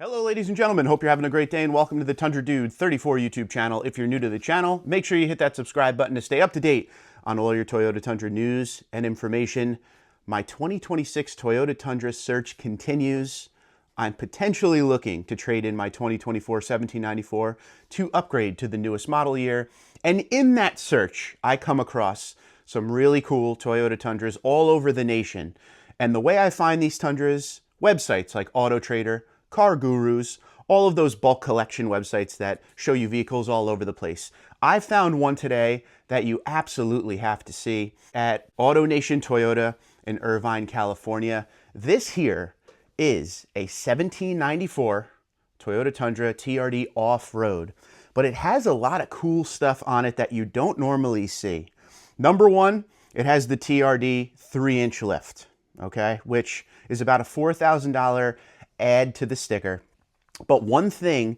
Hello ladies and gentlemen, hope you're having a great day and welcome to the Tundra Dude 34 YouTube channel. If you're new to the channel, make sure you hit that subscribe button to stay up to date on all your Toyota Tundra news and information. My 2026 Toyota Tundra search continues. I'm potentially looking to trade in my 2024 1794 to upgrade to the newest model year. And in that search, I come across some really cool Toyota Tundras all over the nation. And the way I find these Tundras, websites like Auto Trader, Car Gurus, all of those bulk collection websites that show you vehicles all over the place. I found one today that you absolutely have to see at AutoNation Toyota in Irvine, California. This here is a 1794 Toyota Tundra TRD off-road, but it has a lot of cool stuff on it that you don't normally see. Number one, it has the TRD 3-inch lift, okay, which is about a $4,000 add to the sticker. But one thing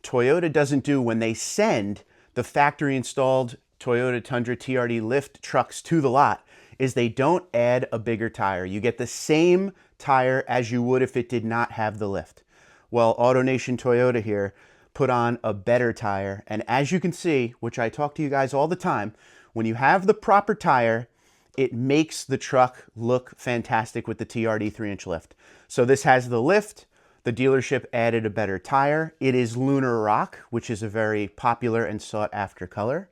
Toyota doesn't do when they send the factory installed Toyota Tundra TRD lift trucks to the lot is they don't add a bigger tire. You get the same tire as you would if it did not have the lift. Well, AutoNation Toyota here put on a better tire, and as you can see, which I talk to you guys all the time, when you have the proper tire, it makes the truck look fantastic with the TRD 3-inch lift. So this has the lift. The dealership added a better tire. It is Lunar Rock, which is a very popular and sought after color.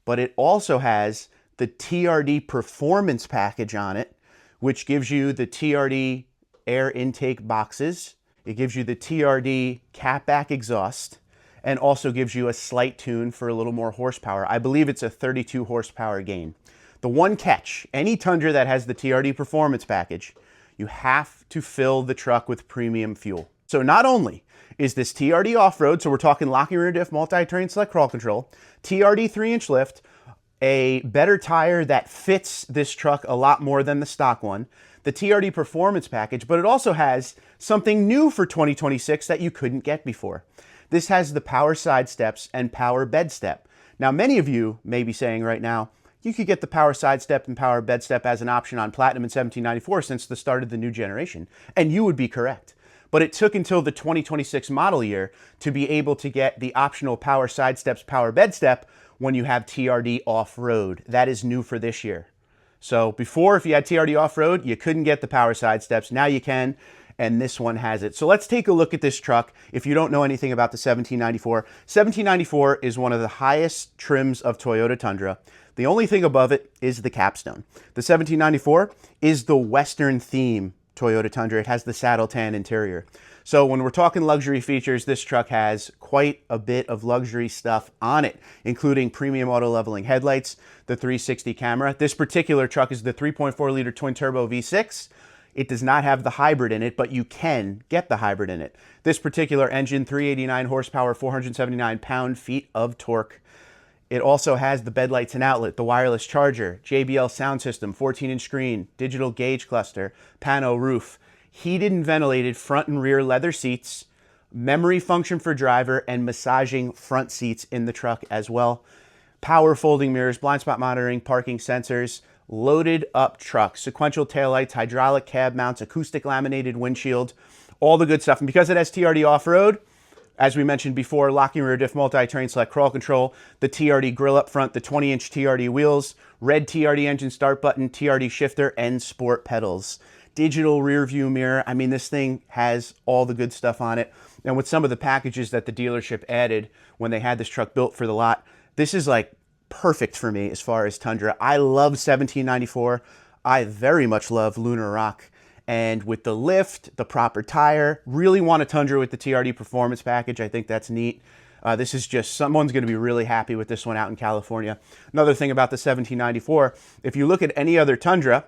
But it also has the TRD Performance package on it, which gives you the TRD air intake boxes. It gives you the TRD catback exhaust and also gives you a slight tune for a little more horsepower. I believe it's a 32 horsepower gain. The one catch, any Tundra that has the TRD Performance package, you have to fill the truck with premium fuel. So not only is this TRD off-road, so we're talking locking rear diff, multi-terrain select crawl control, TRD 3-inch lift, a better tire that fits this truck a lot more than the stock one, the TRD Performance package, but it also has something new for 2026 that you couldn't get before. This has the power side steps and power bed step. Now, many of you may be saying right now, you could get the power side step and power bed step as an option on Platinum in 1794 since the start of the new generation, and you would be correct. But it took until the 2026 model year to be able to get the optional power side steps, power bed step when you have TRD off-road. That is new for this year. So before, if you had TRD off-road, you couldn't get the power side steps. Now you can, and this one has it. So let's take a look at this truck. If you don't know anything about the 1794, 1794 is one of the highest trims of Toyota Tundra. The only thing above it is the capstone. The 1794 is the Western theme Toyota Tundra. It has the saddle tan interior. So when we're talking luxury features, this truck has quite a bit of luxury stuff on it, including premium auto leveling headlights, the 360 camera. This particular truck is the 3.4 liter twin turbo V6. It does not have the hybrid in it, but you can get the hybrid in it. This particular engine, 389 horsepower, 479 pound-feet of torque. It also has the bed lights and outlet, the wireless charger, JBL sound system, 14-inch screen, digital gauge cluster, pano roof, heated and ventilated front and rear leather seats, memory function for driver, and massaging front seats in the truck as well. Power folding mirrors, blind spot monitoring, parking sensors, loaded up truck, sequential taillights, hydraulic cab mounts, acoustic laminated windshield, all the good stuff. And because it has TRD off-road, as we mentioned before, locking rear diff, multi-terrain select crawl control, the TRD grill up front, the 20-inch TRD wheels, red TRD engine start button, TRD shifter, and sport pedals. Digital rear view mirror. I mean, this thing has all the good stuff on it. And with some of the packages that the dealership added when they had this truck built for the lot, this is like perfect for me as far as Tundra. I love 1794. I very much love Lunar Rock. And with the lift, the proper tire, really want a Tundra with the TRD Performance package. I think that's neat. This is just, someone's going to be really happy with this one out in California. Another thing about the 1794, if you look at any other Tundra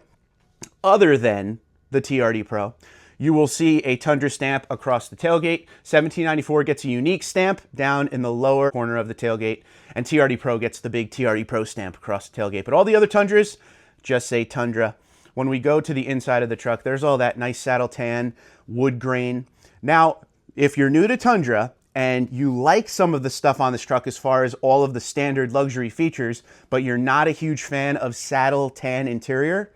other than the TRD Pro, you will see a Tundra stamp across the tailgate. 1794 gets a unique stamp down in the lower corner of the tailgate, and TRD Pro gets the big TRD Pro stamp across the tailgate. But all the other Tundras just say Tundra. When we go to the inside of the truck, there's all that nice saddle tan, wood grain. Now, if you're new to Tundra and you like some of the stuff on this truck as far as all of the standard luxury features, but you're not a huge fan of saddle tan interior,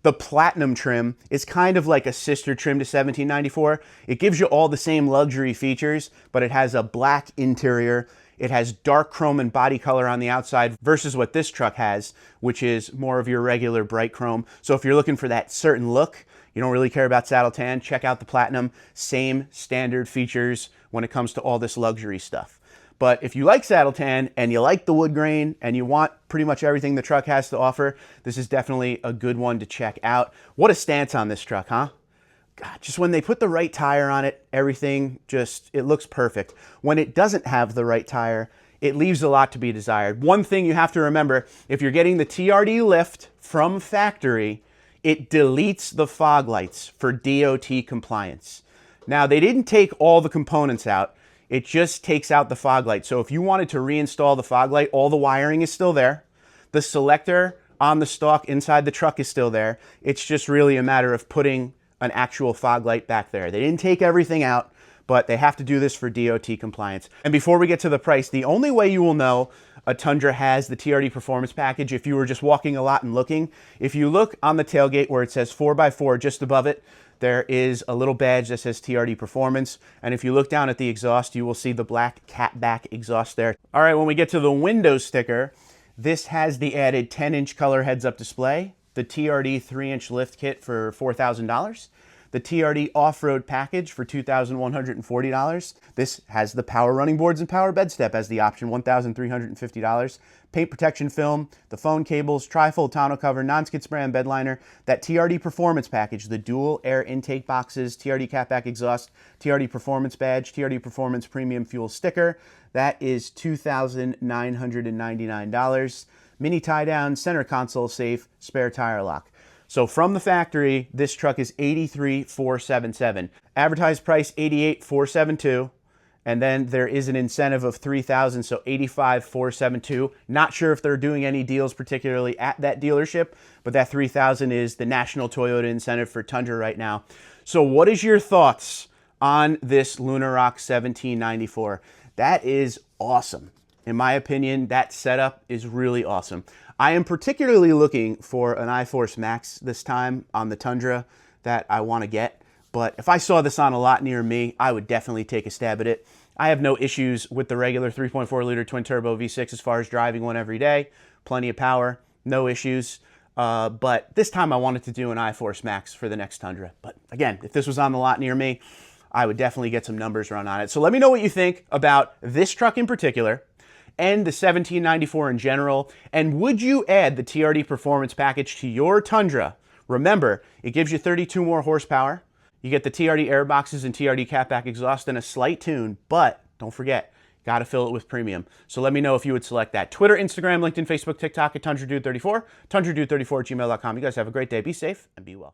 The Platinum trim is kind of like a sister trim to 1794. It gives you all the same luxury features, but it has a black interior. It has dark chrome and body color on the outside versus what this truck has, which is more of your regular bright chrome. So if you're looking for that certain look, you don't really care about saddle tan, check out the Platinum. Same standard features when it comes to all this luxury stuff. But if you like saddle tan and you like the wood grain and you want pretty much everything the truck has to offer, this is definitely a good one to check out. What a stance on this truck, huh? God, just when they put the right tire on it, everything just, it looks perfect. When it doesn't have the right tire, it leaves a lot to be desired. One thing you have to remember, if you're getting the TRD lift from factory, it deletes the fog lights for DOT compliance. Now, they didn't take all the components out. It just takes out the fog light. So if you wanted to reinstall the fog light, all the wiring is still there. The selector on the stalk inside the truck is still there. It's just really a matter of putting an actual fog light back there. They didn't take everything out, but they have to do this for DOT compliance. And before we get to the price, the only way you will know a Tundra has the TRD Performance Package, if you were just walking a lot and looking, if you look on the tailgate where it says 4x4 just above it, there is a little badge that says TRD Performance. And if you look down at the exhaust, you will see the black catback exhaust there. All right, when we get to the window sticker, this has the added 10-inch color heads-up display, the TRD 3-inch lift kit for $4,000, the TRD off-road package for $2,140. This has the power running boards and power bed step as the option, $1,350. Paint protection film, the phone cables, trifold tonneau cover, non-skid spray and bed liner, that TRD Performance package, the dual air intake boxes, TRD catback exhaust, TRD Performance badge, TRD Performance premium fuel sticker. That is $2,999. Mini tie down, center console safe, spare tire lock. So from the factory, this truck is $83,477. Advertised price $88,472. And then there is an incentive of $3,000, so $85,472. Not sure if they're doing any deals particularly at that dealership, but that $3,000 is the national Toyota incentive for Tundra right now. So what is your thoughts on this Lunarock 1794? That is awesome. In my opinion, that setup is really awesome. I am particularly looking for an iForce Max this time on the Tundra that I want to get. But if I saw this on a lot near me, I would definitely take a stab at it. I have no issues with the regular 3.4-liter twin-turbo V6 as far as driving one every day. Plenty of power, no issues. But this time I wanted to do an iForce Max for the next Tundra. But again, if this was on the lot near me, I would definitely get some numbers run on it. So let me know what you think about this truck in particular and the 1794 in general. And would you add the TRD Performance package to your Tundra? Remember, it gives you 32 more horsepower. You get the TRD air boxes and TRD catback exhaust and a slight tune, but don't forget, got to fill it with premium. So let me know if you would select that. Twitter, Instagram, LinkedIn, Facebook, TikTok at TundraDude34, TundraDude34 at gmail.com. You guys have a great day. Be safe and be well.